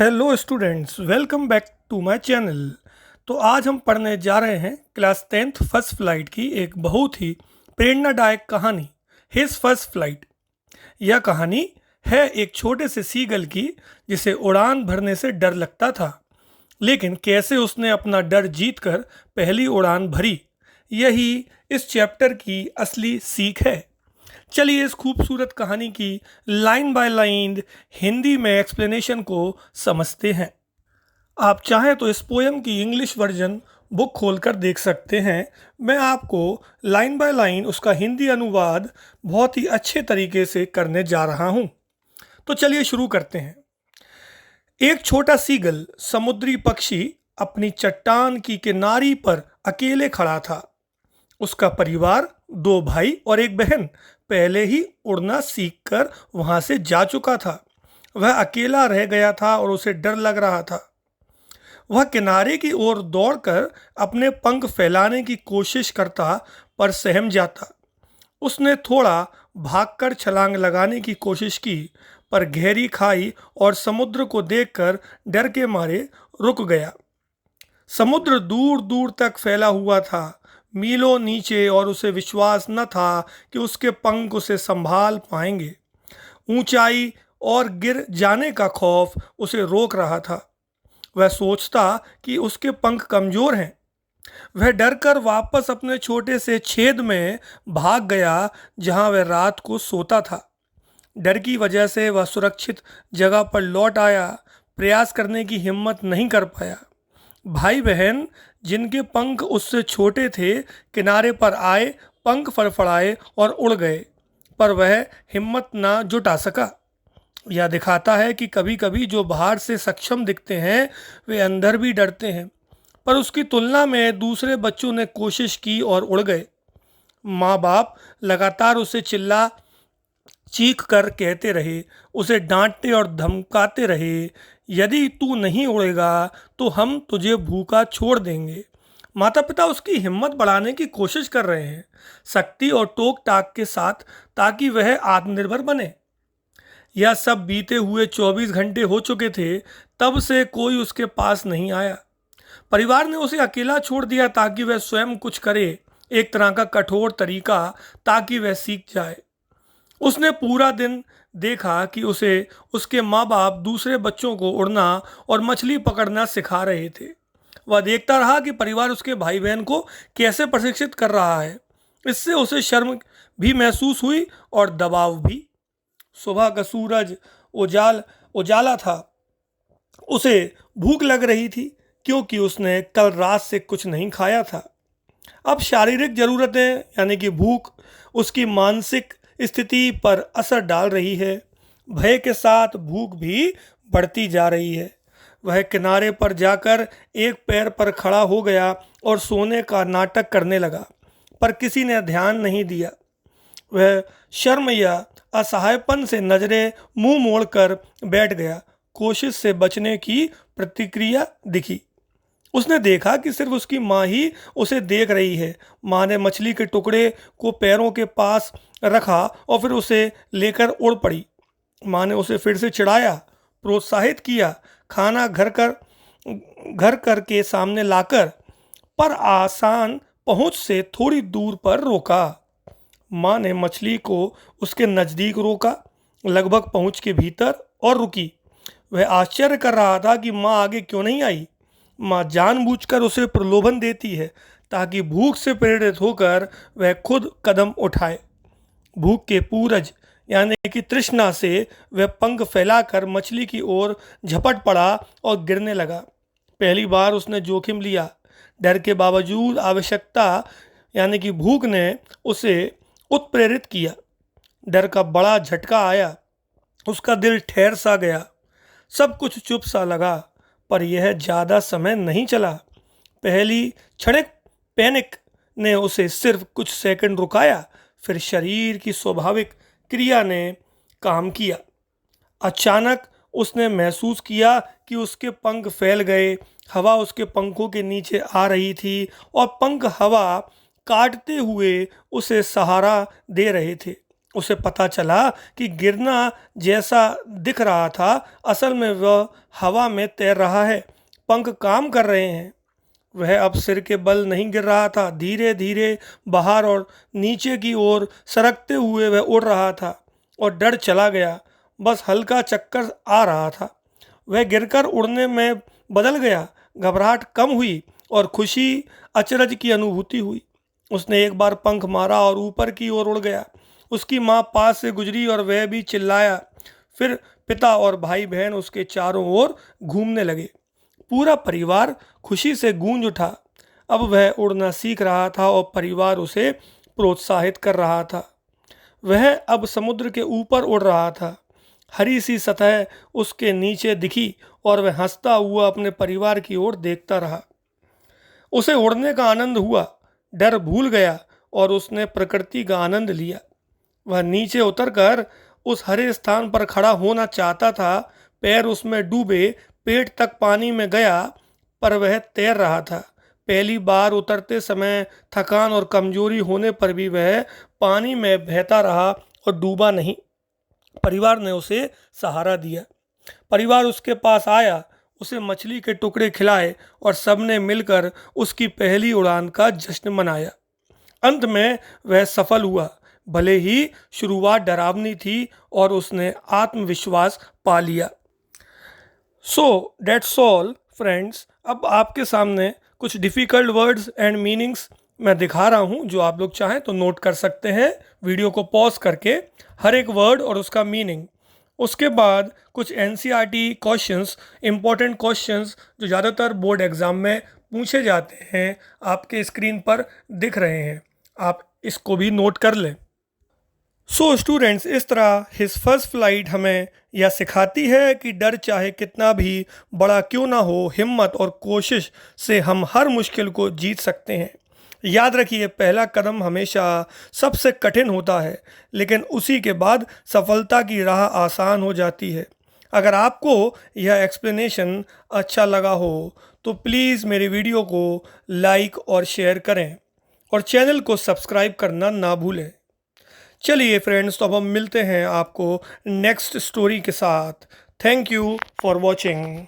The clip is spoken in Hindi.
Hello students, welcome back to my channel. तो आज हम पढ़ने जा रहे हैं क्लास 10th फर्स्ट फ्लाइट की एक बहुत ही प्रेरणादायक कहानी, हिज फर्स्ट फ्लाइट। यह कहानी है एक छोटे से सीगल की जिसे उड़ान भरने से डर लगता था, लेकिन कैसे उसने अपना डर जीतकर पहली उड़ान भरी, यही इस चैप्टर की असली सीख है। चलिए इस खूबसूरत कहानी की लाइन बाय लाइन हिंदी में एक्सप्लेनेशन को समझते हैं। आप चाहें तो इस पोयम की इंग्लिश वर्जन बुक खोलकर देख सकते हैं। मैं आपको लाइन बाय लाइन उसका हिंदी अनुवाद बहुत ही अच्छे तरीके से करने जा रहा हूं। तो चलिए शुरू करते हैं। एक छोटा सीगल समुद्री पक्षी अपनी चट्टान की किनारी पर अकेले खड़ा था। उसका परिवार, दो भाई और एक बहन पहले ही उड़ना सीखकर वहां से जा चुका था। वह अकेला रह गया था और उसे डर लग रहा था। वह किनारे की ओर दौड़कर अपने पंख फैलाने की कोशिश करता, पर सहम जाता। उसने थोड़ा भागकर छलांग लगाने की कोशिश की, पर गहरी खाई और समुद्र को देखकर डर के मारे रुक गया। समुद्र दूर दूर तक फैला हुआ था, मीलों नीचे, और उसे विश्वास न था कि उसके पंख उसे संभाल पाएंगे। ऊंचाई और गिर जाने का खौफ उसे रोक रहा था। वह सोचता कि उसके पंख कमजोर हैं। वह डरकर वापस अपने छोटे से छेद में भाग गया जहां वह रात को सोता था। डर की वजह से वह सुरक्षित जगह पर लौट आया, प्रयास करने की हिम्मत नहीं कर पाया। भाई बहन जिनके पंख उससे छोटे थे किनारे पर आए, पंख फड़फड़ाए और उड़ गए, पर वह हिम्मत ना जुटा सका। यह दिखाता है कि कभी कभी जो बाहर से सक्षम दिखते हैं वे अंदर भी डरते हैं। पर उसकी तुलना में दूसरे बच्चों ने कोशिश की और उड़ गए। माँ बाप लगातार उसे चिल्ला चीख कर कहते रहे, उसे डांटते और धमकाते रहे, यदि तू नहीं उड़ेगा तो हम तुझे भूखा छोड़ देंगे। माता पिता उसकी हिम्मत बढ़ाने की कोशिश कर रहे हैं, शक्ति और टोक टाक के साथ, ताकि वह आत्मनिर्भर बने। यह सब बीते हुए 24 घंटे हो चुके थे, तब से कोई उसके पास नहीं आया। परिवार ने उसे अकेला छोड़ दिया ताकि वह स्वयं कुछ करे, एक तरह का कठोर तरीका ताकि वह सीख जाए। उसने पूरा दिन देखा कि उसे उसके माँ बाप दूसरे बच्चों को उड़ना और मछली पकड़ना सिखा रहे थे। वह देखता रहा कि परिवार उसके भाई बहन को कैसे प्रशिक्षित कर रहा है। इससे उसे शर्म भी महसूस हुई और दबाव भी। सुबह का सूरज उजाला था। उसे भूख लग रही थी क्योंकि उसने कल रात से कुछ नहीं खाया था। अब शारीरिक जरूरतें यानी कि भूख उसकी मानसिक स्थिति पर असर डाल रही है। भय के साथ भूख भी बढ़ती जा रही है। वह किनारे पर जाकर एक पैर पर खड़ा हो गया और सोने का नाटक करने लगा, पर किसी ने ध्यान नहीं दिया। वह शर्म या असहायपन से नजरें मुंह मोड़कर बैठ गया। कोशिश से बचने की प्रतिक्रिया दिखी। उसने देखा कि सिर्फ उसकी माँ ही उसे देख रही है। माँ ने मछली के टुकड़े को पैरों के पास रखा और फिर उसे लेकर उड़ पड़ी। माँ ने उसे फिर से चिढ़ाया, प्रोत्साहित किया, खाना घर कर के सामने लाकर, पर आसान पहुंच से थोड़ी दूर पर रोका। माँ ने मछली को उसके नज़दीक रोका, लगभग पहुंच के भीतर, और रुकी। वह आश्चर्य कर रहा था कि माँ आगे क्यों नहीं आई। माँ जानबूझकर उसे प्रलोभन देती है ताकि भूख से प्रेरित होकर वह खुद कदम उठाए। भूख के पूरज यानी कि तृष्णा से वह पंख फैलाकर मछली की ओर झपट पड़ा और गिरने लगा। पहली बार उसने जोखिम लिया। डर के बावजूद आवश्यकता यानी कि भूख ने उसे उत्प्रेरित किया। डर का बड़ा झटका आया। उसका दिल ठहर सा गया। सब कुछ चुप सा लगा, पर यह ज़्यादा समय नहीं चला। पहली क्षणिक पैनिक ने उसे सिर्फ कुछ सेकंड रुकाया, फिर शरीर की स्वाभाविक क्रिया ने काम किया। अचानक उसने महसूस किया कि उसके पंख फैल गए। हवा उसके पंखों के नीचे आ रही थी और पंख हवा काटते हुए उसे सहारा दे रहे थे। उसे पता चला कि गिरना जैसा दिख रहा था, असल में वह हवा में तैर रहा है, पंख काम कर रहे हैं। वह अब सिर के बल नहीं गिर रहा था, धीरे धीरे बाहर और नीचे की ओर सरकते हुए वह उड़ रहा था और डर चला गया। बस हल्का चक्कर आ रहा था। वह गिरकर उड़ने में बदल गया। घबराहट कम हुई और खुशी, अचरज की अनुभूति हुई। उसने एक बार पंख मारा और ऊपर की ओर उड़ गया। उसकी माँ पास से गुजरी और वह भी चिल्लाया। फिर पिता और भाई बहन उसके चारों ओर घूमने लगे। पूरा परिवार खुशी से गूंज उठा। अब वह उड़ना सीख रहा था और परिवार उसे प्रोत्साहित कर रहा था। वह अब समुद्र के ऊपर उड़ रहा था। हरी सी सतह उसके नीचे दिखी और वह हंसता हुआ अपने परिवार की ओर देखता रहा। उसे उड़ने का आनंद हुआ, डर भूल गया और उसने प्रकृति का आनंद लिया। वह नीचे उतरकर उस हरे स्थान पर खड़ा होना चाहता था। पैर उसमें डूबे, पेट तक पानी में गया, पर वह तैर रहा था। पहली बार उतरते समय थकान और कमजोरी होने पर भी वह पानी में बहता रहा और डूबा नहीं। परिवार ने उसे सहारा दिया। परिवार उसके पास आया, उसे मछली के टुकड़े खिलाए और सबने मिलकर उसकी पहली उड़ान का जश्न मनाया। अंत में वह सफल हुआ। भले ही शुरुआत डरावनी थी और उसने आत्मविश्वास पा लिया। So that's all friends. अब आपके सामने कुछ डिफ़िकल्ट वर्ड्स एंड मीनिंग्स मैं दिखा रहा हूँ, जो आप लोग चाहें तो नोट कर सकते हैं वीडियो को पॉज करके, हर एक वर्ड और उसका मीनिंग। उसके बाद कुछ NCERT क्वेश्चंस, इम्पोर्टेंट क्वेश्चंस जो ज़्यादातर बोर्ड एग्ज़ाम में पूछे जाते हैं, आपके स्क्रीन पर दिख रहे हैं। आप इसको भी नोट कर लें। सो स्टूडेंट्स, इस तरह हिज फर्स्ट फ्लाइट हमें यह सिखाती है कि डर चाहे कितना भी बड़ा क्यों ना हो, हिम्मत और कोशिश से हम हर मुश्किल को जीत सकते हैं। याद रखिए, पहला कदम हमेशा सबसे कठिन होता है, लेकिन उसी के बाद सफलता की राह आसान हो जाती है। अगर आपको यह एक्सप्लेनेशन अच्छा लगा हो तो प्लीज़ मेरे वीडियो को लाइक और शेयर करें और चैनल को सब्सक्राइब करना ना भूलें। चलिए फ्रेंड्स, तो अब हम मिलते हैं आपको नेक्स्ट स्टोरी के साथ। Thank you for watching.